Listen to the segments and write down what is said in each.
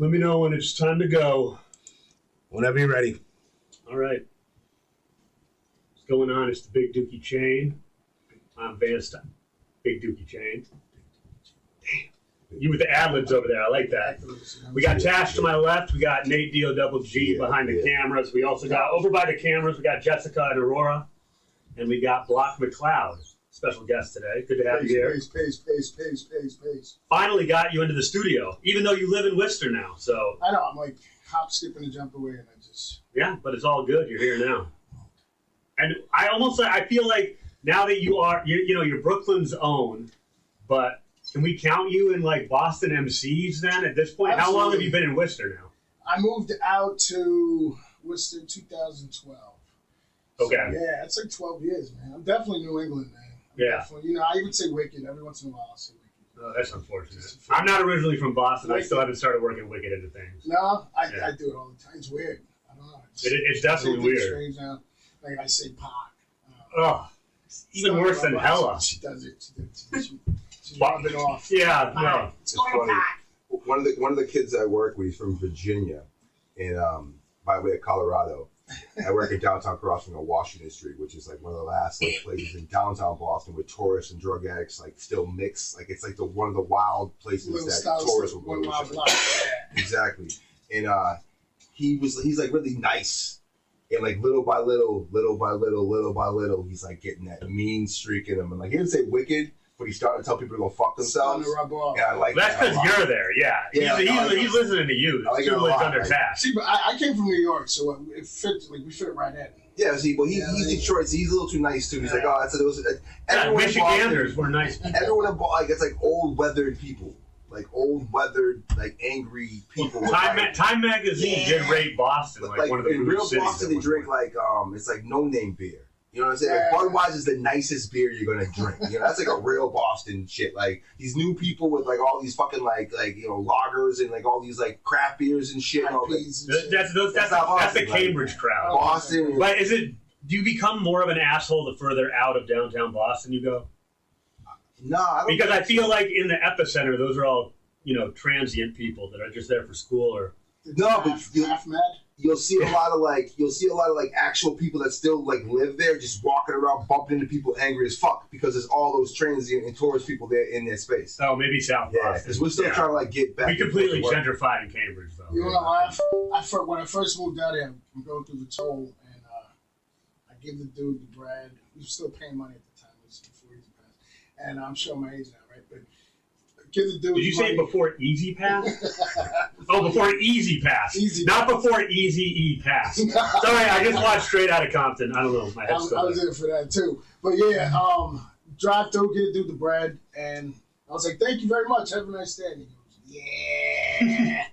Let me know when it's time to go. Whenever you're ready. All right. What's going on? It's the Big Dookie Chain. I'm Van Stein. Big Dookie Chain. Damn. You with the ad-libs over there. I like that. We got Tash to my left. We got Nate D-O-double-G behind the cameras. We also got, over by the cameras, we got Jessica and Aurora. And we got Block McLeod. Special guest today. Good to have you here. Pace. Finally got you into the studio, even though you live in Worcester now. So I know. I'm like hop, skipping, and jump away, and I just... Yeah, but it's all good. You're here now. And I feel like now that you're Brooklyn's own, but can we count you in like Boston MCs then at this point? Absolutely. How long have you been in Worcester now? I moved out to Worcester in 2012. Okay. So, yeah, it's like 12 years, man. I'm definitely New England, man. Yeah. I even say Wicked. Every once in a while I'll say Wicked. Oh, that's unfortunate. I'm not originally from Boston. I still haven't started working Wicked into things. No, I do it all the time. It's weird. I don't know. It's definitely weird. Strange now. Like I say Pac. Oh, even worse than Hella. She does it. She's rubbing off. Yeah, no. It's going to Pac. One of the kids I work with, he's from Virginia, and by way of Colorado. I work in downtown crossing on Washington Street, which is like one of the last places in downtown Boston where tourists and drug addicts like still mix. Like it's like one of the wild places that tourists will go to. Exactly. And he's like really nice. And like little by little, he's like getting that mean streak in him. And like he didn't say wicked, but he's starting to tell people to go fuck themselves. And I like that's because you're there, yeah. He's listening to you. I like Two lives under task. See, but I came from New York, so it fit. Like we fit right in. Yeah, see, well, he's Detroit, so he's a little too nice too. He's like, oh, Michiganders were nice. Everyone in Boston, like, it's like old weathered people, like old weathered, like angry people. Time Magazine did rate Boston like one of the in real cities Boston. They drink like it's like no name beer. You know what I'm saying? Like Budweiser's the nicest beer you're gonna drink. You know, that's like a real Boston shit. Like these new people with like all these fucking like lagers and like all these like craft beers and shit. That's the Cambridge crowd. Boston. But do you become more of an asshole the further out of downtown Boston you go? No, I don't. Because I feel like in the epicenter, those are all transient people that are just there for school or. No, but half mad. You'll see a lot of actual people that still like live there, just walking around, bumping into people angry as fuck because there's all those transient and tourist people there in their space. Oh, maybe South Boston. Yeah, because we're still trying to like get back. We completely gentrified in Cambridge, though. You want to laugh? When I first moved out here, I'm going through the toll, and I give the dude the bread. He was still paying money at the time. It was before Easy Pass, and I'm showing my age now, right? But give the dude. Did you say before Easy Pass? Oh, before Easy Pass. Not before Easy E Pass. Sorry, I just watched Straight Outta Compton. I don't know. My head's still I was there for that too. But yeah, drive through, get a dude the bread, and I was like, "Thank you very much. Have a nice day." And he goes, "Yeah."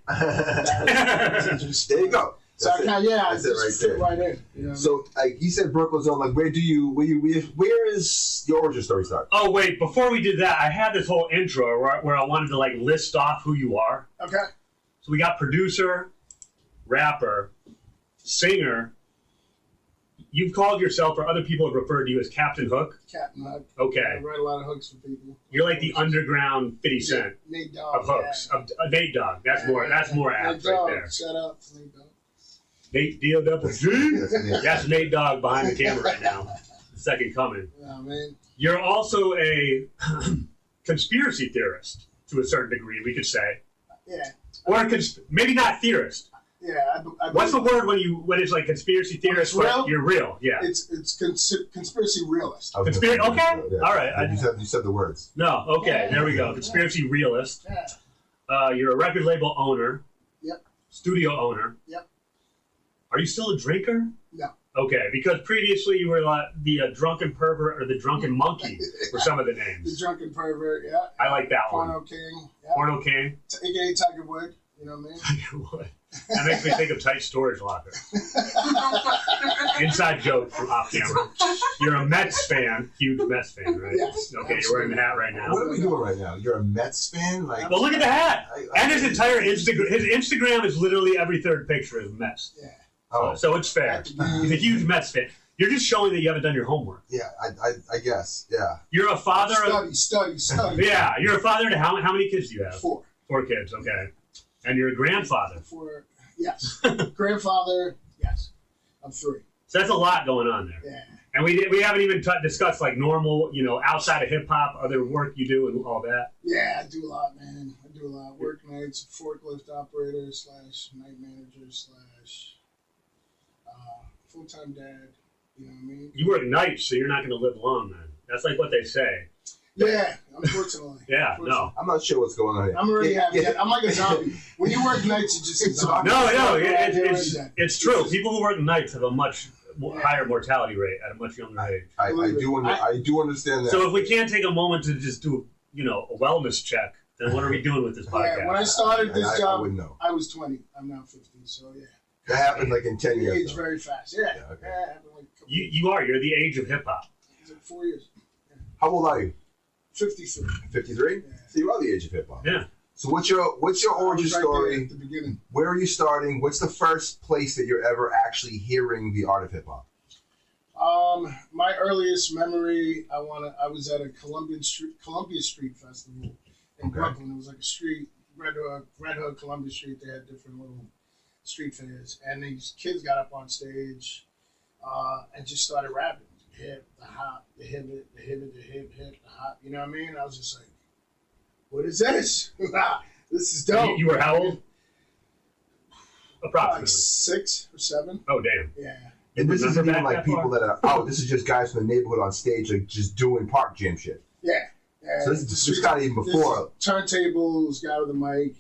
There you go. So I just fit right in. You know so like he said, Brooklyn's on. Like, where is your origin story start? Oh wait, before we did that, I had this whole intro where I wanted to like list off who you are. Okay. So we got producer, rapper, singer. You've called yourself, or other people have referred to you as Captain Hook. Captain Hook. Okay. I write a lot of hooks for people. You're like the underground 50 Cent Nate Dogg, of hooks. Yeah. Nate Dogg. That's more apt right there. Shout out to Nate Dogg. Nate D-O-double-G. That's Nate Dogg behind the camera right now. The second coming. Yeah, man. You're also a conspiracy theorist to a certain degree, we could say. Yeah. Or maybe not theorist. Yeah. What's the word when it's like conspiracy theorist, but you're real? Yeah. It's conspiracy realist. Okay. All right. You said the words. No. Okay. There we go. Conspiracy realist. Yeah. You're a record label owner. Yep. Studio owner. Yep. Are you still a drinker? No. Okay, because previously you were the drunken pervert or the drunken monkey for some of the names. The drunken pervert, yeah. I like that Porno one. King. Yeah. Porno King. AKA Tiger Wood, you know what I mean? Tiger Wood. That makes me think of Tight Storage Locker. Inside joke from off camera. You're a Mets fan, huge Mets fan, right? Yes. Okay, you're wearing the hat right now. What are we doing right now? You're a Mets fan? Like, well, look at the hat. And his entire Instagram. His Instagram is literally every third picture is Mets. Yeah. So it's fair. He's a huge Mets fan. You're just showing that you haven't done your homework. Yeah, I guess. Yeah. You're a father Study. Yeah, you're a father to how many kids do you have? 4. 4 kids, okay. And you're a grandfather. Yes. Grandfather, yes. I'm 3. So that's a lot going on there. Yeah. And we haven't even discussed like normal, outside of hip hop, other work you do and all that. Yeah, I do a lot, man. I do a lot. Work nights, forklift operator / night manager / full-time dad. You know what I mean? You work nights, so you're not going to live long, man. That's like what they say. Yeah, unfortunately. Yeah, no. I'm not sure what's going on here. I'm already happy. I'm like a zombie. When you work nights, you just a zombie. No, it's true. People who work nights have a much higher mortality rate at a much younger age. I do understand that. So if we can't take a moment to just do, a wellness check, then what are we doing with this podcast? Yeah, when I started this job, I wouldn't know. I was 20. I'm now 50, so yeah. That happened like in 10 It years. aged very fast. Yeah. Yeah, okay. Yeah, it happened like a couple You're the age of hip hop. It's like 4 years. How old are you? 53. 53? Yeah. So you're on the age of hip hop. Yeah. So what's your origin Right story? there at the beginning. Where are you starting? What's the first place that you're ever actually hearing the art of hip hop? My earliest memory, I was at a Columbia Street Festival in Brooklyn. It was like a street, Red Hook, Columbia Street. They had different little street fairs, and these kids got up on stage and just started rapping. Hip, the hop, the hip, the hip, the hip, the hop. You know what I mean? I was just like, what is this? This is dope. You were how old? Approximately. Like 6 or 7. Oh, damn. Yeah. And this isn't even like people far? that are, this is just guys from the neighborhood on stage, like just doing park jam shit. Yeah. So this got even before. Turntables, guy with a mic,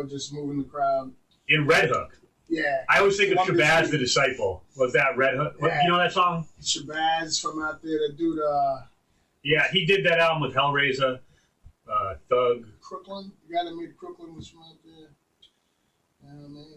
just moving the crowd. In Red Hook. Yeah. I always think of Columbia Shabazz Street. the Disciple. Was that Red Hook? Yeah. You know that song? Shabazz from out there, that dude, Yeah, he did that album with Hellraiser, Thug. Crooklyn. The guy that made Crooklyn was from out there. You know what I mean?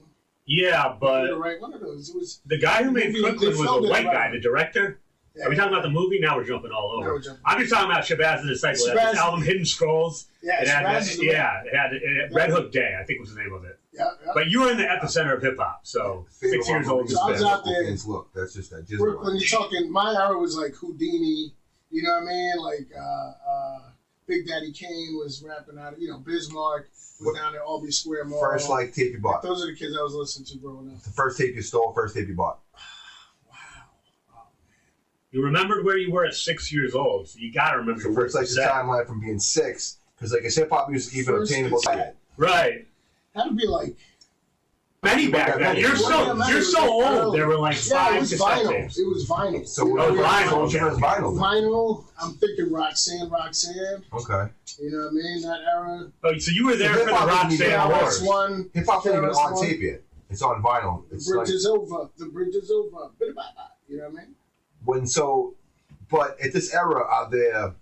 Yeah, but Right, one of those. It was the guy who made They Crooklyn was filmed a it white right. guy, the director. Yeah. Are we talking about the movie? Now we're jumping all Now over. we're jumping. I'm just talking about Shabazz the Disciple. That's his Shabazz- album Hidden Scrolls. Yeah, It had Shabazz that, is the man. it had Red Hook Day, I think was the name of it. Yeah. But you were in the epicenter of hip hop, so 6 years old. So I was out there. Look, that's just that. Brooklyn, you're talking, my era was like Houdini, you know what I mean? Like, Big Daddy Kane was rapping out of, Bismarck was down at Albee Square Mall. First tape you bought. Those are the kids I was listening to growing up. The first tape you stole, first tape you bought. You remembered where you were at 6 years old, so you gotta remember So your first first the set. timeline from being 6, because is hip hop music even First obtainable cassette. yet? Right. Had to be like, Many back then. You're so old. There were like yeah, 5 it was cassette vinyl. tapes. It was vinyl. So vinyl. What's your first vinyl? Vinyl, I'm thinking Roxanne. Okay. You know what I mean? That era. Oh, so you were there So for the hip-hop Roxanne isn't even Wars. One. Hip hop's not even KRS on One. tape yet. It's on vinyl. The It's bridge like is over. The bridge is over. You know what I mean? but at this era out there,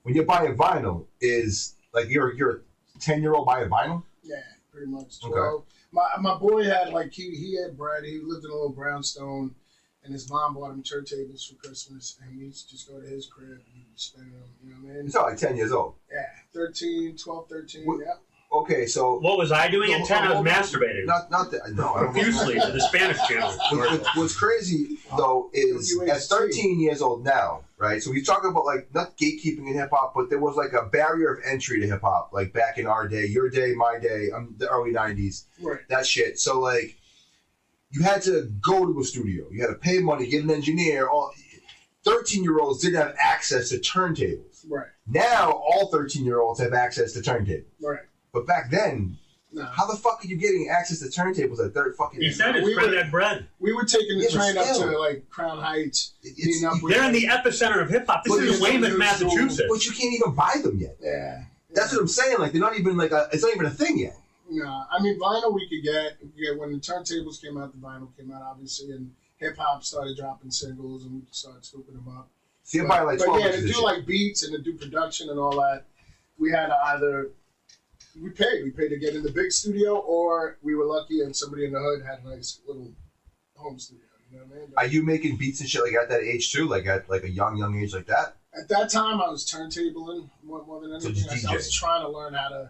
when you're buying vinyl, is like you're a 10-year-old buying vinyl? Yeah, pretty much. Okay. 12. My boy had he had bread. He lived in a little brownstone, and his mom bought him turntables for Christmas, and we used to just go to his crib and spend them. You know what I mean? It's not like 10 years old. Yeah, 12, 13. What- Yeah. Okay, so What was I doing at 10? I was masturbating not that. No, I don't. profusely to the Spanish channel. What's crazy though is at 13 years old now, right? So we talk about like not gatekeeping in hip hop, but there was like a barrier of entry to hip hop, like back in our day, your day, my day, the early 90s, Right. that shit. So like, you had to go to a studio, you had to pay money, get an engineer. 13-year-olds didn't have access to turntables. Right. Now all 13-year-olds have access to turntables. Right. But back then, No. how the fuck are you getting access to turntables at fucking? He said We his friend were- had bread. We were taking the Yeah, but train up still. to like Crown Heights. It's- meeting up with They're in the epicenter of hip hop. This But is it's Weymouth, so- Massachusetts. But you can't even buy them yet. Yeah. That's what I'm saying. Like they're not even like it's not even a thing yet. No, I mean vinyl we could get. When the turntables came out, the vinyl came out obviously, and hip hop started dropping singles, and we started scooping them up. So you're buying like 12 yeah, inches to of do shit. like beats and to do production and all that, we had to either we paid to get in the big studio, or we were lucky and somebody in the hood had a nice little home studio. You know what I mean? Are you making beats and shit like at that age too? Like at like a young age like that? At that time, I was turntabling more than So anything. just I was DJ. trying to learn how to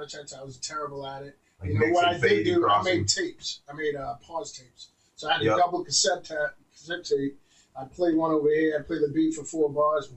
turntable. I was terrible at it. Like You know what I mixing, did fading, do? I crossing. made tapes. I made pause tapes. So I had a Yep. double cassette tape. I play one over here. I play the beat for 4 bars.